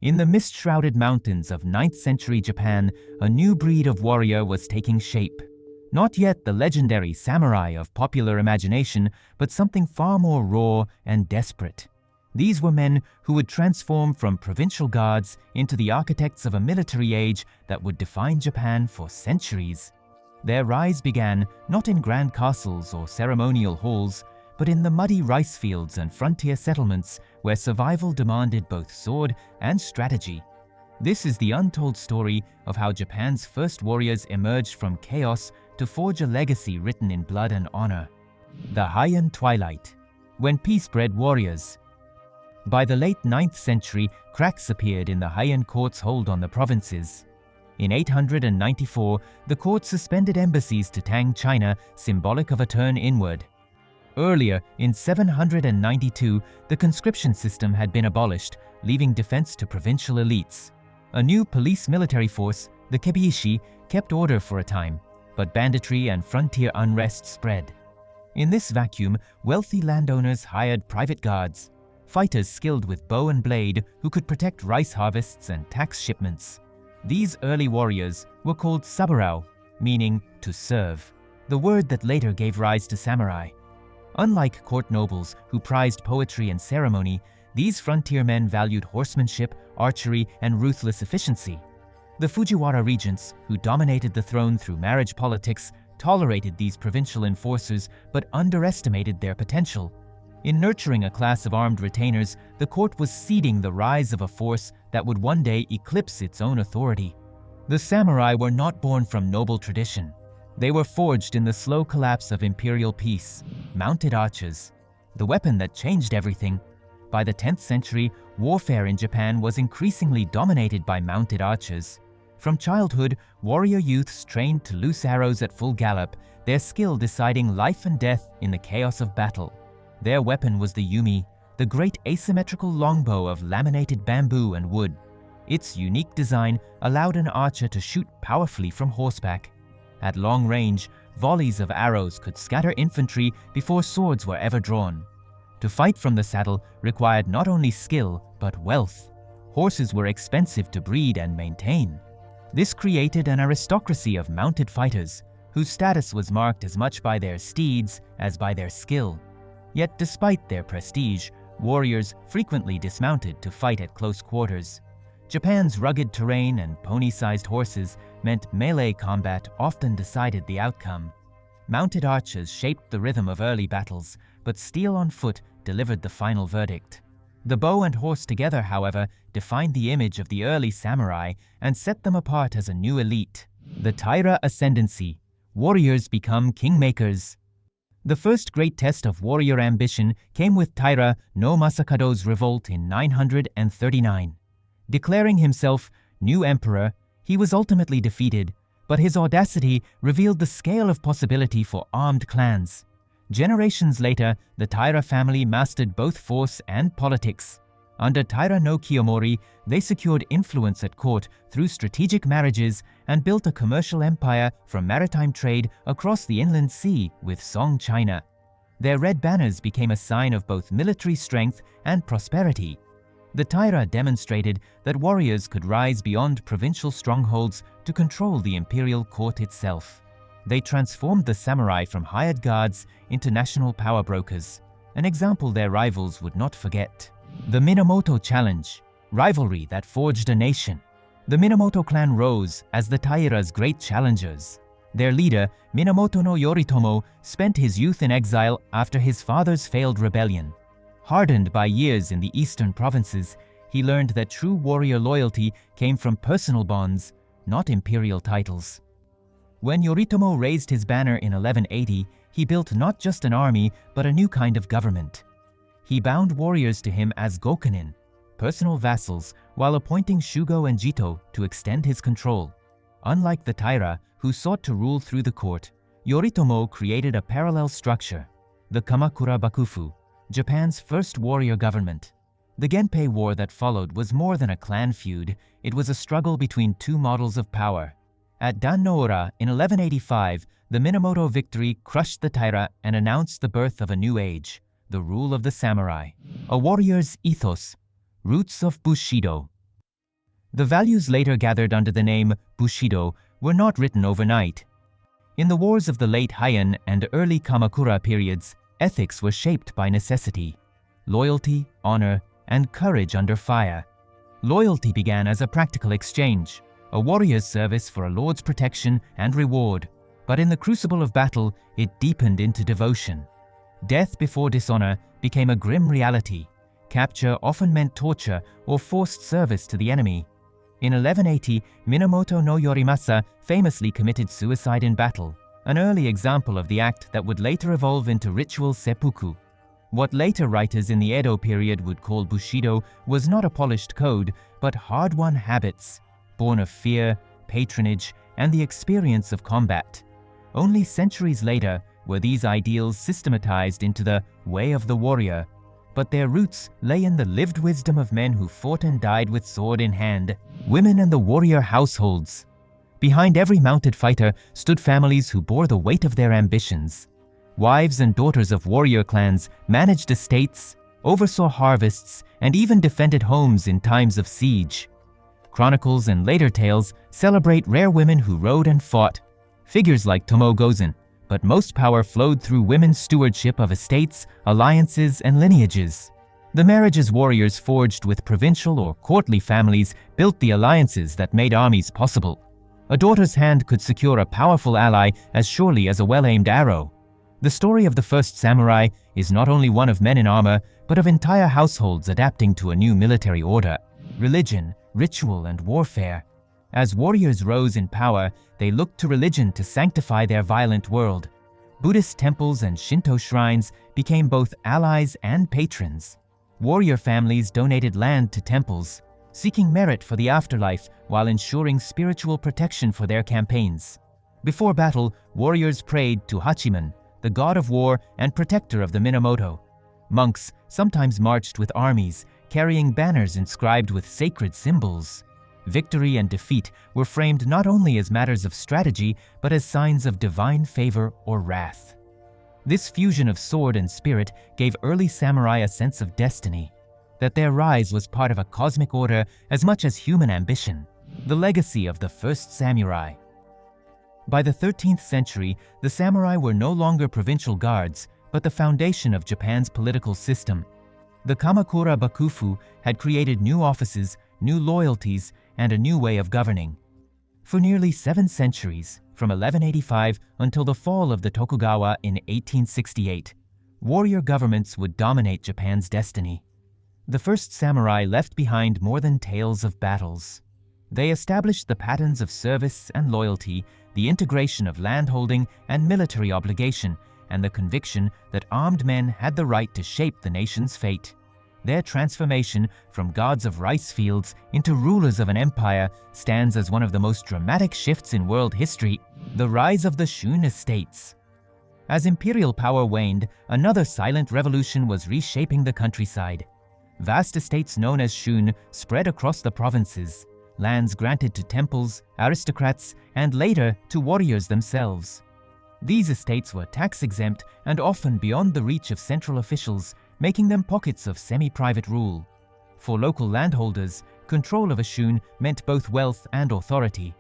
In the mist-shrouded mountains of 9th century Japan, a new breed of warrior was taking shape. Not yet the legendary samurai of popular imagination, but something far more raw and desperate. These were men who would transform from provincial guards into the architects of a military age that would define Japan for centuries. Their rise began not in grand castles or ceremonial halls, but in the muddy rice fields and frontier settlements where survival demanded both sword and strategy. This is the untold story of how Japan's first warriors emerged from chaos to forge a legacy written in blood and honor. The Heian Twilight, when peace bred warriors. By the late 9th century, cracks appeared in the Heian court's hold on the provinces. In 894, the court suspended embassies to Tang China, symbolic of a turn inward. Earlier, in 792, the conscription system had been abolished, leaving defense to provincial elites. A new police-military force, the Kebishi, kept order for a time, but banditry and frontier unrest spread. In this vacuum, wealthy landowners hired private guards, fighters skilled with bow and blade who could protect rice harvests and tax shipments. These early warriors were called saburao, meaning to serve, the word that later gave rise to samurai. Unlike court nobles who prized poetry and ceremony, these frontier men valued horsemanship, archery, and ruthless efficiency. The Fujiwara regents, who dominated the throne through marriage politics, tolerated these provincial enforcers but underestimated their potential. In nurturing a class of armed retainers, the court was seeding the rise of a force that would one day eclipse its own authority. The samurai were not born from noble tradition. They were forged in the slow collapse of imperial peace, mounted archers, the weapon that changed everything. By the 10th century, warfare in Japan was increasingly dominated by mounted archers. From childhood, warrior youths trained to loose arrows at full gallop, their skill deciding life and death in the chaos of battle. Their weapon was the yumi, the great asymmetrical longbow of laminated bamboo and wood. Its unique design allowed an archer to shoot powerfully from horseback. At long range, volleys of arrows could scatter infantry before swords were ever drawn. To fight from the saddle required not only skill, but wealth. Horses were expensive to breed and maintain. This created an aristocracy of mounted fighters, whose status was marked as much by their steeds as by their skill. Yet despite their prestige, warriors frequently dismounted to fight at close quarters. Japan's rugged terrain and pony-sized horses meant melee combat often decided the outcome. Mounted archers shaped the rhythm of early battles, but steel on foot delivered the final verdict. The bow and horse together, however, defined the image of the early samurai and set them apart as a new elite. The Taira ascendancy. Warriors become kingmakers. The first great test of warrior ambition came with Taira no Masakado's revolt in 939. Declaring himself new emperor, he was ultimately defeated, but his audacity revealed the scale of possibility for armed clans. Generations later, the Taira family mastered both force and politics. Under Taira no Kiyomori, they secured influence at court through strategic marriages and built a commercial empire from maritime trade across the inland sea with Song China. Their red banners became a sign of both military strength and prosperity. The Taira demonstrated that warriors could rise beyond provincial strongholds to control the imperial court itself. They transformed the samurai from hired guards into national power brokers, an example their rivals would not forget. The Minamoto Challenge, rivalry that forged a nation. The Minamoto clan rose as the Taira's great challengers. Their leader, Minamoto no Yoritomo, spent his youth in exile after his father's failed rebellion. Hardened by years in the eastern provinces, he learned that true warrior loyalty came from personal bonds, not imperial titles. When Yoritomo raised his banner in 1180, he built not just an army, but a new kind of government. He bound warriors to him as gokunin, personal vassals, while appointing Shugo and Jito to extend his control. Unlike the Taira, who sought to rule through the court, Yoritomo created a parallel structure, the Kamakura Bakufu, Japan's first warrior government. The Genpei War that followed was more than a clan feud, it was a struggle between two models of power. At Dan-no-ura in 1185, the Minamoto victory crushed the Taira and announced the birth of a new age, the rule of the samurai, a warrior's ethos, roots of Bushido. The values later gathered under the name Bushido were not written overnight. In the wars of the late Heian and early Kamakura periods, ethics were shaped by necessity: loyalty, honor, and courage under fire. Loyalty began as a practical exchange, a warrior's service for a lord's protection and reward, but in the crucible of battle, it deepened into devotion. Death before dishonor became a grim reality. Capture often meant torture or forced service to the enemy. In 1180, Minamoto no Yorimasa famously committed suicide in battle, an early example of the act that would later evolve into ritual seppuku. What later writers in the Edo period would call Bushido was not a polished code, but hard-won habits, born of fear, patronage, and the experience of combat. Only centuries later were these ideals systematized into the way of the warrior, but their roots lay in the lived wisdom of men who fought and died with sword in hand, women and the warrior households. Behind every mounted fighter stood families who bore the weight of their ambitions. Wives and daughters of warrior clans managed estates, oversaw harvests, and even defended homes in times of siege. Chronicles and later tales celebrate rare women who rode and fought, figures like Tomo Gozen, but most power flowed through women's stewardship of estates, alliances, and lineages. The marriages warriors forged with provincial or courtly families built the alliances that made armies possible. A daughter's hand could secure a powerful ally as surely as a well-aimed arrow. The story of the first samurai is not only one of men in armor, but of entire households adapting to a new military order, religion, ritual, and warfare. As warriors rose in power, they looked to religion to sanctify their violent world. Buddhist temples and Shinto shrines became both allies and patrons. Warrior families donated land to temples, seeking merit for the afterlife while ensuring spiritual protection for their campaigns. Before battle, warriors prayed to Hachiman, the god of war and protector of the Minamoto. Monks sometimes marched with armies, carrying banners inscribed with sacred symbols. Victory and defeat were framed not only as matters of strategy, but as signs of divine favor or wrath. This fusion of sword and spirit gave early samurai a sense of destiny, that their rise was part of a cosmic order as much as human ambition, the legacy of the first samurai. By the 13th century, the samurai were no longer provincial guards, but the foundation of Japan's political system. The Kamakura Bakufu had created new offices, new loyalties, and a new way of governing. For nearly 7 centuries, from 1185 until the fall of the Tokugawa in 1868, warrior governments would dominate Japan's destiny. The first samurai left behind more than tales of battles. They established the patterns of service and loyalty, the integration of landholding and military obligation, and the conviction that armed men had the right to shape the nation's fate. Their transformation from gods of rice fields into rulers of an empire stands as one of the most dramatic shifts in world history, the rise of the Shōen estates. As imperial power waned, another silent revolution was reshaping the countryside. Vast estates known as shōen spread across the provinces, lands granted to temples, aristocrats, and later to warriors themselves. These estates were tax-exempt and often beyond the reach of central officials, making them pockets of semi-private rule. For local landholders, control of a shōen meant both wealth and authority.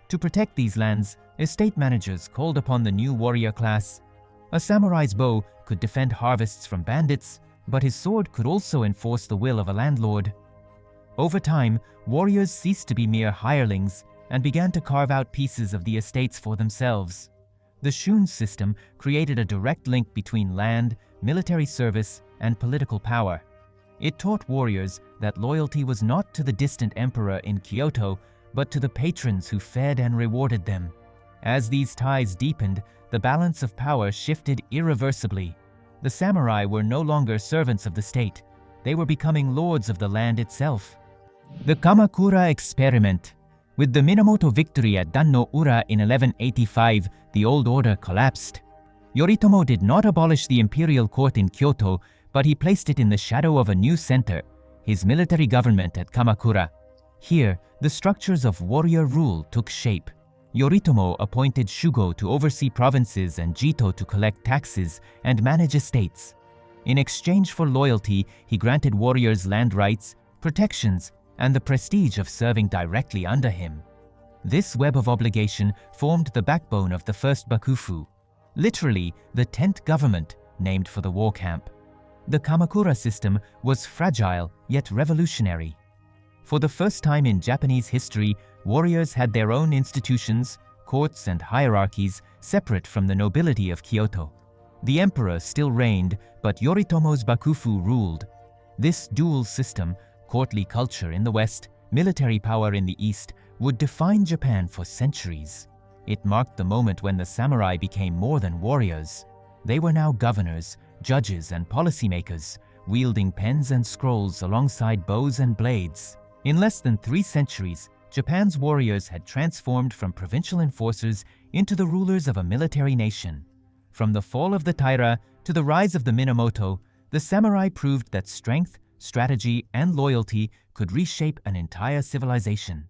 To protect these lands, estate managers called upon the new warrior class. A samurai's bow could defend harvests from bandits, but his sword could also enforce the will of a landlord. Over time, warriors ceased to be mere hirelings and began to carve out pieces of the estates for themselves. The shōen system created a direct link between land, military service, and political power. It taught warriors that loyalty was not to the distant emperor in Kyoto, but to the patrons who fed and rewarded them. As these ties deepened, the balance of power shifted irreversibly. The samurai were no longer servants of the state. They were becoming lords of the land itself. The Kamakura experiment. With the Minamoto victory at Dan-no-ura in 1185, the old order collapsed. Yoritomo did not abolish the imperial court in Kyoto, but he placed it in the shadow of a new center, his military government at Kamakura. Here, the structures of warrior rule took shape. Yoritomo appointed Shugo to oversee provinces and Jito to collect taxes and manage estates. In exchange for loyalty, he granted warriors land rights, protections, and the prestige of serving directly under him. This web of obligation formed the backbone of the first bakufu, literally the 10th government named for the war camp. The Kamakura system was fragile yet revolutionary. For the first time in Japanese history, warriors had their own institutions, courts and hierarchies separate from the nobility of Kyoto. The emperor still reigned, but Yoritomo's bakufu ruled. This dual system, courtly culture in the west, military power in the east, would define Japan for centuries. It marked the moment when the samurai became more than warriors. They were now governors, judges and policymakers, wielding pens and scrolls alongside bows and blades. In less than 3 centuries, Japan's warriors had transformed from provincial enforcers into the rulers of a military nation. From the fall of the Taira to the rise of the Minamoto, the samurai proved that strength, strategy, and loyalty could reshape an entire civilization.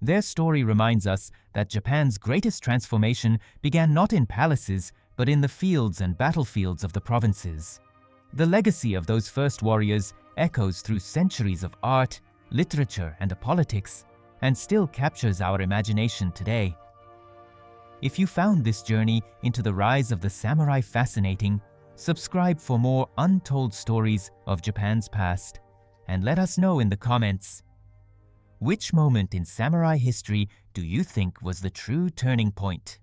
Their story reminds us that Japan's greatest transformation began not in palaces, but in the fields and battlefields of the provinces. The legacy of those first warriors echoes through centuries of art, literature, and politics, and still captures our imagination today. If you found this journey into the rise of the samurai fascinating, subscribe for more untold stories of Japan's past, and let us know in the comments. Which moment in samurai history do you think was the true turning point?